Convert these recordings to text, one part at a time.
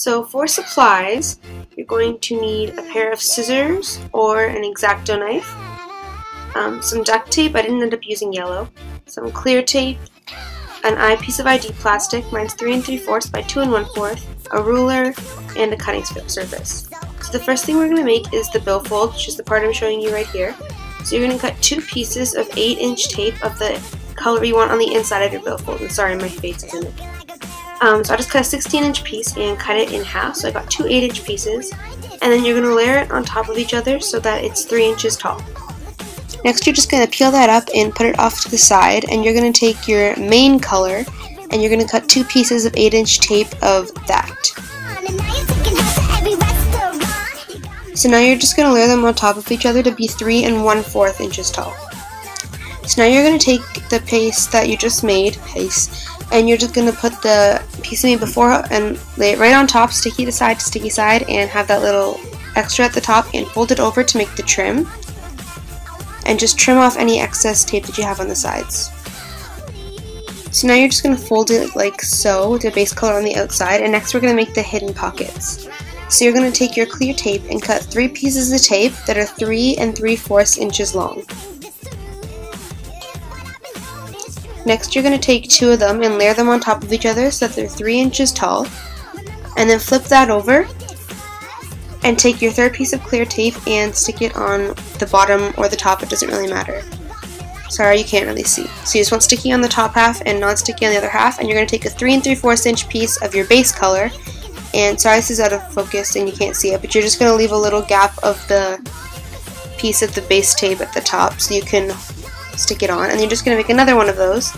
So for supplies, you're going to need a pair of scissors or an X-Acto knife, some duct tape, I didn't end up using yellow, some clear tape, an piece of ID plastic, mine's 3 3/4 by 2 1/4, a ruler, and a cutting surface. So the first thing we're going to make is the billfold, which is the part I'm showing you right here. So you're going to cut 2 pieces of 8-inch tape of the color you want on the inside of your billfold. And sorry, my face is in it. So I just cut a 16-inch piece and cut it in half. So I got 2 8-inch pieces, and then you're going to layer it on top of each other so that it's 3 inches tall. Next, you're just going to peel that up and put it off to the side, and you're going to take your main color and you're going to cut 2 pieces of 8-inch tape of that. So now you're just going to layer them on top of each other to be 3 1/4 inches tall. So now you're going to take the paste that you just made, and you're just going to put the piece you made before and lay it right on top, sticky side, and have that little extra at the top and fold it over to make the trim. And just trim off any excess tape that you have on the sides. So now you're just going to fold it like so with the base color on the outside, and next we're going to make the hidden pockets. So you're going to take your clear tape and cut 3 pieces of tape that are 3 3/4 inches long. Next you're going to take 2 of them and layer them on top of each other so that they're 3 inches tall, and then flip that over and take your 3rd piece of clear tape and stick it on the bottom or the top, it doesn't really matter. Sorry, you can't really see. So you just want sticky on the top half and non-sticky on the other half, and you're going to take a 3 3/4 inch piece of your base color, and sorry this is out of focus and you can't see it, but you're just going to leave a little gap of the piece of the base tape at the top so you can stick it on, and you're just going to make another one of those.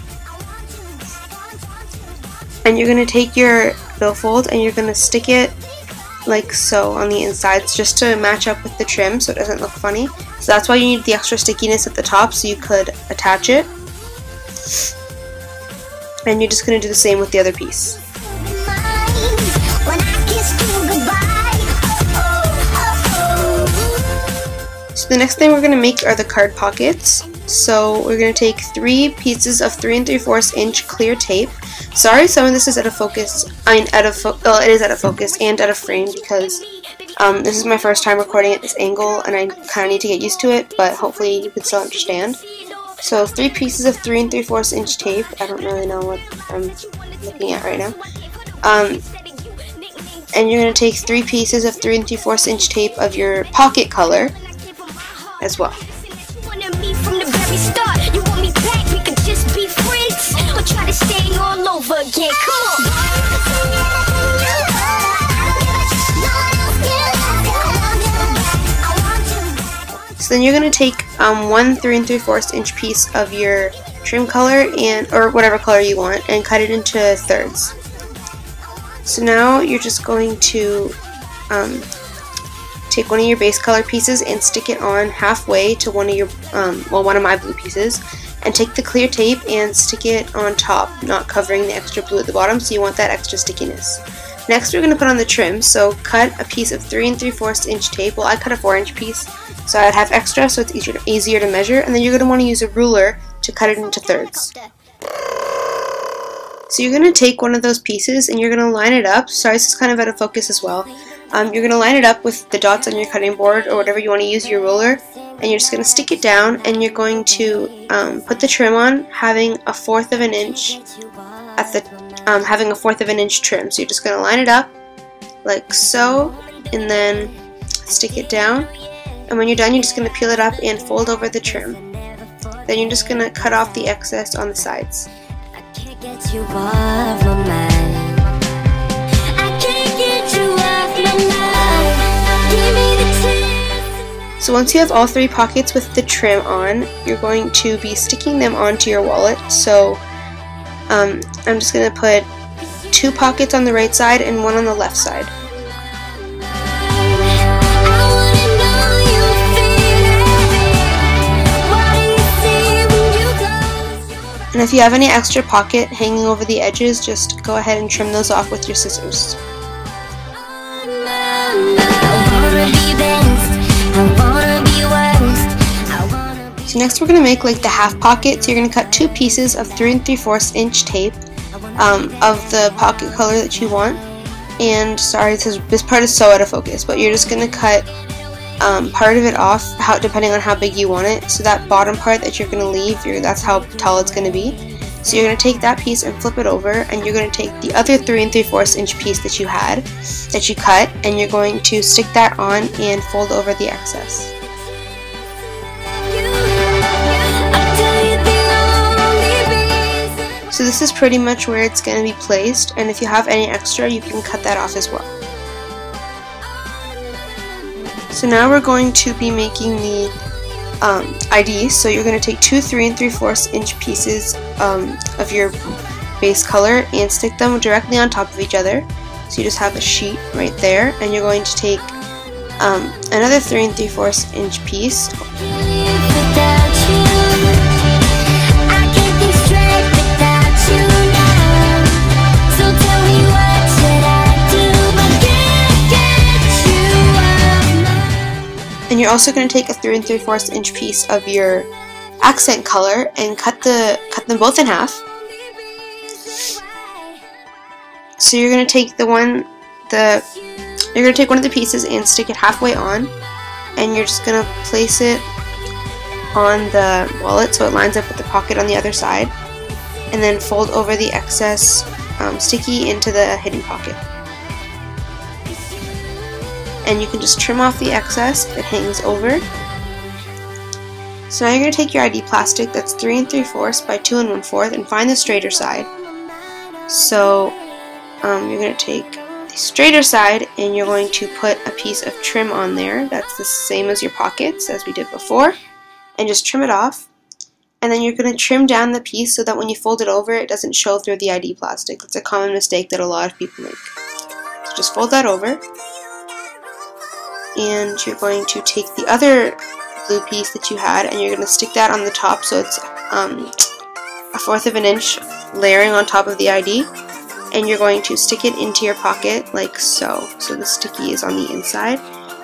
And you're going to take your billfold and you're going to stick it like so on the insides just to match up with the trim so it doesn't look funny. So that's why you need the extra stickiness at the top so you could attach it. And you're just going to do the same with the other piece. So the next thing we're going to make are the card pockets. So we're going to take 3 pieces of 3 3/4 inch clear tape. Sorry, some of this is out of focus. It is out of focus and out of frame because this is my first time recording at this angle and I kind of need to get used to it, but hopefully you can still understand. So 3 pieces of 3 3/4 inch tape. I don't really know what I'm looking at right now. And you're going to take 3 pieces of 3 3/4 inch tape of your pocket color as well. So then you're going to take 1 3 3/4 inch piece of your trim color or whatever color you want and cut it into thirds. So now you're just going to take one of your base color pieces and stick it on halfway to one of my blue pieces, and take the clear tape and stick it on top, not covering the extra blue at the bottom, so you want that extra stickiness. Next we're going to put on the trim, so cut a piece of 3 3/4 inch tape. Well, I cut a 4-inch piece, so I'd have extra so it's easier to measure, and then you're going to want to use a ruler to cut it into thirds. So you're going to take one of those pieces and you're going to line it up. Sorry, this is kind of out of focus as well. You're going to line it up with the dots on your cutting board or whatever you want to use your ruler, and you're just going to stick it down, and you're going to put the trim on, having a 1/4 of an inch at the having a 1/4 of an inch trim. So you're just going to line it up like so, and then stick it down. And when you're done, you're just going to peel it up and fold over the trim. Then you're just going to cut off the excess on the sides. So once you have all 3 pockets with the trim on, you're going to be sticking them onto your wallet. So I'm just going to put 2 pockets on the right side and 1 on the left side. And if you have any extra pocket hanging over the edges, just go ahead and trim those off with your scissors. So next we're going to make like the half pocket. So you're going to cut 2 pieces of 3 3/4 inch tape of the pocket color that you want. And sorry, this part is so out of focus, but you're just going to cut part of it off, depending on how big you want it. So that bottom part that you're going to leave, that's how tall it's going to be. So you're going to take that piece and flip it over, and you're going to take the other 3 3/4 inch piece that you cut, and you're going to stick that on and fold over the excess. So this is pretty much where it's going to be placed, and if you have any extra, you can cut that off as well. So now we're going to be making the IDs. So you're going to take 2 3 3/4 inch pieces of your base color and stick them directly on top of each other. So you just have a sheet right there, and you're going to take another 3 3/4 inch piece. And you're also going to take a 3 3/4 inch piece of your accent color and cut them both in half. So you're going to take one of the pieces and stick it halfway on, and you're just going to place it on the wallet so it lines up with the pocket on the other side, and then fold over the excess sticky into the hidden pocket. And you can just trim off the excess if it hangs over. So now you're going to take your ID plastic that's 3 3/4 by 2 1/4 and find the straighter side. So you're going to take the straighter side and you're going to put a piece of trim on there that's the same as your pockets as we did before, and just trim it off. And then you're going to trim down the piece so that when you fold it over it doesn't show through the ID plastic. That's a common mistake that a lot of people make. So just fold that over. And you're going to take the other blue piece that you had and you're going to stick that on the top so it's 1/4 of an inch layering on top of the ID, and you're going to stick it into your pocket like so. So the sticky is on the inside,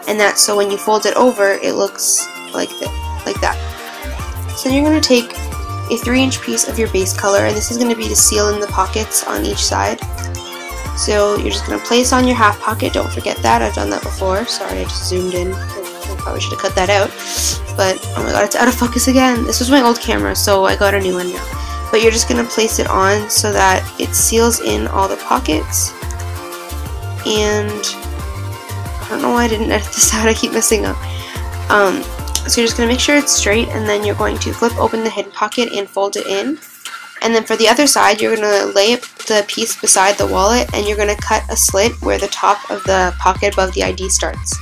and that's so when you fold it over it looks like that. So you're going to take a 3 inch piece of your base color, and this is going to be to seal in the pockets on each side. So you're just going to place on your half pocket. Don't forget that. I've done that before. Sorry, I just zoomed in. I probably should have cut that out. But, oh my god, it's out of focus again. This was my old camera, so I got a new one now. But you're just going to place it on so that it seals in all the pockets. And I don't know why I didn't edit this out. I keep messing up. So you're just going to make sure it's straight, and then you're going to flip open the hidden pocket and fold it in. And then for the other side, you're going to lay the piece beside the wallet, and you're going to cut a slit where the top of the pocket above the ID starts.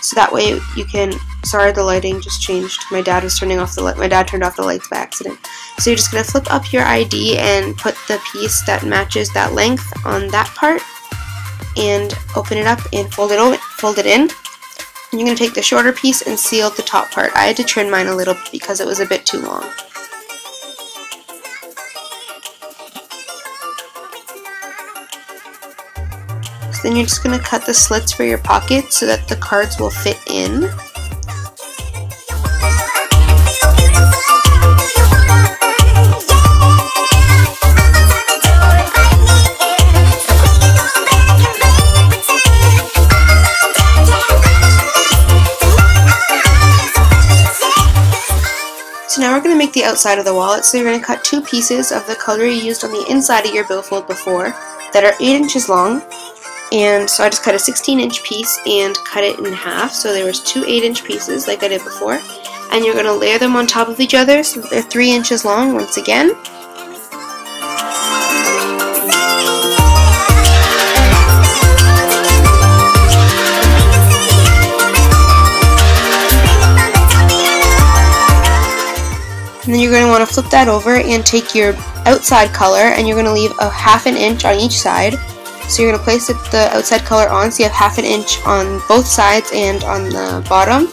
So that way you can, sorry the lighting just changed. My dad turned off the lights by accident. So you're just going to flip up your ID and put the piece that matches that length on that part, and open it up and fold it in. And you're going to take the shorter piece and seal the top part. I had to trim mine a little bit because it was a bit too long. Then you're just going to cut the slits for your pocket so that the cards will fit in. So now we're going to make the outside of the wallet. So you're going to cut 2 pieces of the color you used on the inside of your billfold before that are 8 inches long. And so I just cut a 16 inch piece and cut it in half. So there was 2 8 inch pieces like I did before. And you're going to layer them on top of each other so that they're 3 inches long once again. And then you're going to want to flip that over and take your outside color, and you're going to leave a 1/2 inch on each side. So you're going to place the outside color on, so you have 1/2 inch on both sides and on the bottom.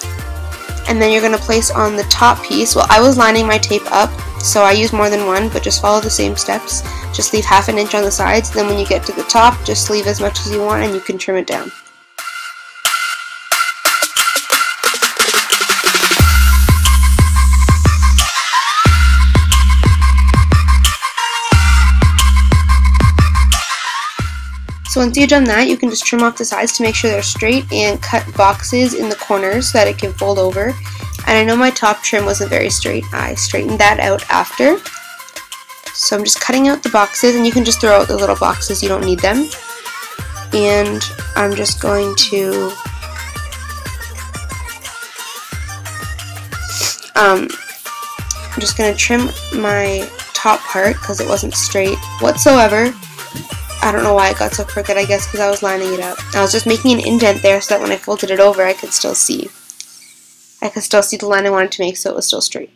And then you're going to place on the top piece. Well, I was lining my tape up, so I used more than one, but just follow the same steps. Just leave 1/2 inch on the sides, then when you get to the top, just leave as much as you want and you can trim it down. So once you've done that, you can just trim off the sides to make sure they're straight and cut boxes in the corners so that it can fold over. And I know my top trim wasn't very straight. I straightened that out after. So I'm just cutting out the boxes, and you can just throw out the little boxes, you don't need them. And I'm just going to I'm just going to trim my top part because it wasn't straight whatsoever. I don't know why it got so crooked, I guess because I was lining it up. I was just making an indent there so that when I folded it over I could still see. I could still see the line I wanted to make so it was still straight.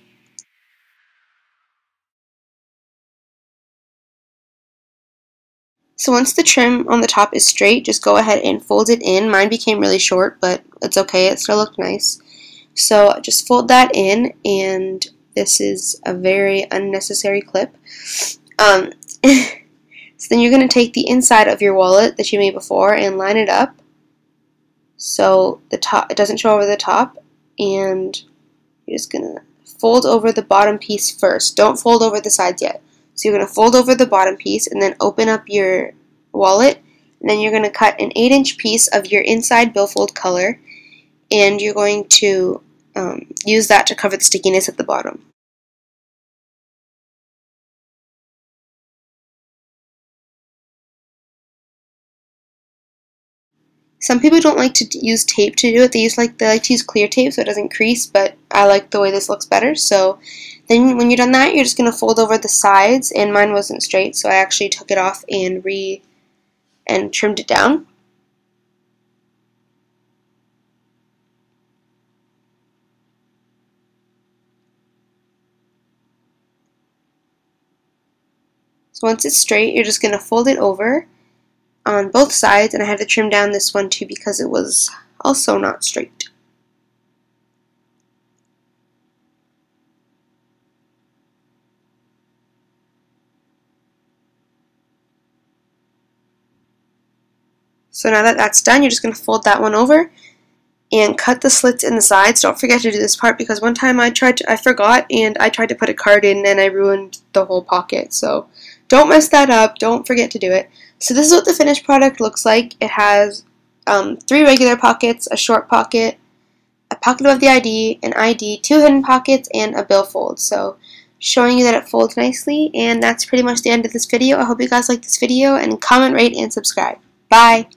So once the trim on the top is straight, just go ahead and fold it in. Mine became really short, but it's okay, it still looked nice. So just fold that in, and this is a very unnecessary clip. So then you're going to take the inside of your wallet that you made before and line it up so the top, it doesn't show over the top, and you're just going to fold over the bottom piece first. Don't fold over the sides yet. So you're going to fold over the bottom piece and then open up your wallet, and then you're going to cut an 8-inch piece of your inside billfold color, and you're going to use that to cover the stickiness at the bottom. Some people don't like to use tape to do it. They like to use clear tape so it doesn't crease, but I like the way this looks better. So then when you're done that, you're just going to fold over the sides, and mine wasn't straight, so I actually took it off and trimmed it down. So once it's straight, you're just going to fold it over on both sides, and I had to trim down this one too because it was also not straight. So now that that's done, you're just going to fold that one over and cut the slits in the sides. Don't forget to do this part because one time I forgot and I tried to put a card in and I ruined the whole pocket. So don't mess that up. Don't forget to do it. So this is what the finished product looks like. It has 3 regular pockets, a short pocket, a pocket above the ID, an ID, 2 hidden pockets, and a billfold. So showing you that it folds nicely, and that's pretty much the end of this video. I hope you guys liked this video, and comment, rate, and subscribe. Bye!